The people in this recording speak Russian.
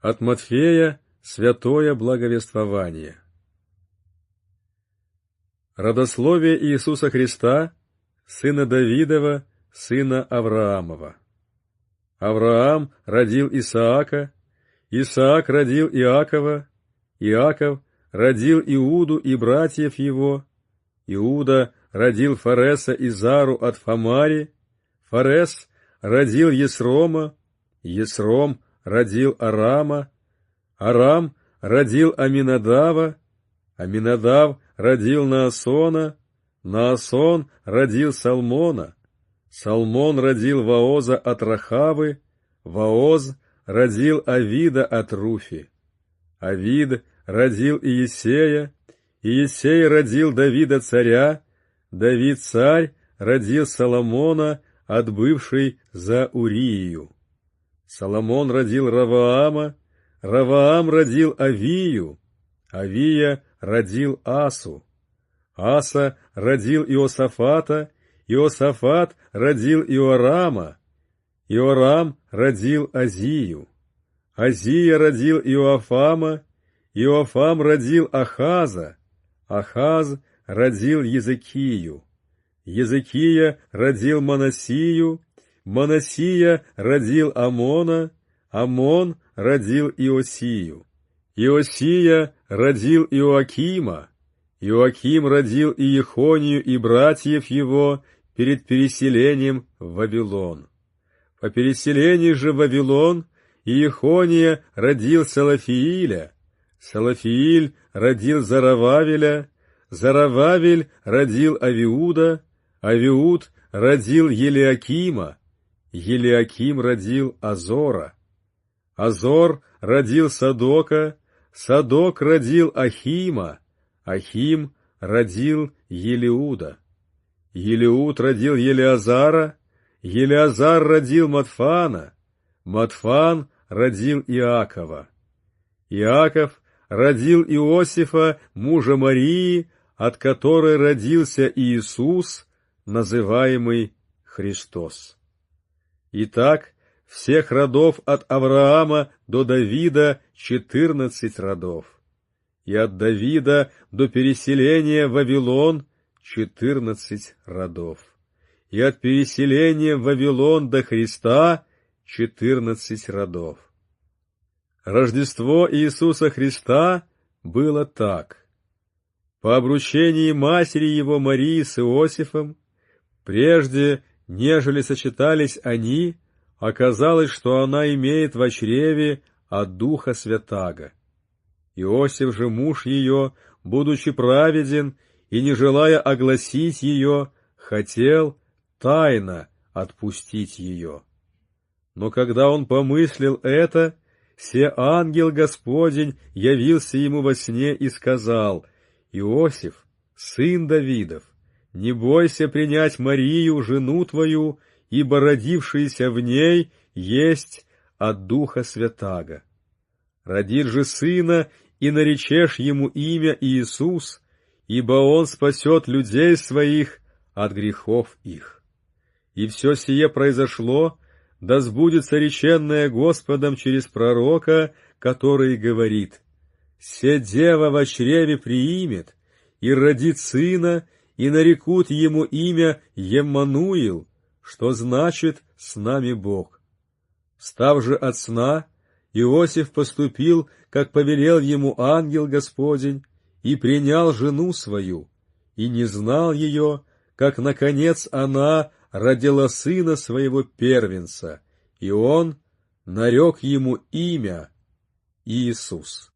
От Матфея святое благовествование. Родословие Иисуса Христа, сына Давидова, сына Авраамова. Авраам родил Исаака, Исаак родил Иакова, Иаков родил Иуду и братьев его, Иуда родил Фареса и Зару от Фамари, Фарес родил Есрома, Есром родил Арама, Арам родил Аминадава, Аминадав родил Наасона, Наасон родил Салмона, Салмон родил Вооза от Рахавы, Вооз родил Авида от Руфи, Авид родил Иесея, Иесей родил Давида царя, Давид царь родил Соломона от бывшей за Урию. Соломон родил Раваама, Раваам родил Авию, Авия родил Асу, Аса родил Иосафата, Иосафат родил Иорама, Иорам родил Азию, Азия родил Иоафама, Иоафам родил Ахаза, Ахаз родил Езекию, Езекия родил Манасию, Манасия родил Амона, Амон родил Иосию, Иосия родил Иоакима, Иоаким родил Иехонию и братьев его перед переселением в Вавилон. По переселении же в Вавилон Иехония родил Салафииля, Салафииль родил Зарававеля, Зарававель родил Авиуда, Авиуд родил Елиакима, Елиаким родил Азора, Азор родил Садока, Садок родил Ахима, Ахим родил Елиуда, Елиуд родил Елиазара, Елиазар родил Матфана, Матфан родил Иакова, Иаков родил Иосифа, мужа Марии, от которой родился Иисус, называемый Христос. Итак, всех родов от Авраама до Давида 14 родов, и от Давида до переселения в Вавилон 14 родов, и от переселения в Вавилон до Христа 14 родов. Рождество Иисуса Христа было так. По обручении матери его Марии с Иосифом, прежде, нежели сочетались они, оказалось, что она имеет во чреве от Духа Святаго. Иосиф же, муж ее, будучи праведен и не желая огласить ее, хотел тайно отпустить ее. Но когда он помыслил это, се ангел Господень явился ему во сне и сказал: «Иосиф, сын Давидов, не бойся принять Марию, жену твою, ибо родившийся в ней есть от Духа Святаго. Родишь же сына, и наречешь ему имя Иисус, ибо он спасет людей своих от грехов их. И все сие произошло, да сбудется реченное Господом через пророка, который говорит: «Се дева во чреве приимет, и родит сына, и нарекут ему имя Еммануил, что значит «с нами Бог». Встав же от сна, Иосиф поступил, как повелел ему ангел Господень, и принял жену свою, и не знал ее, как, наконец, она родила сына своего первенца, и он нарек ему имя Иисус.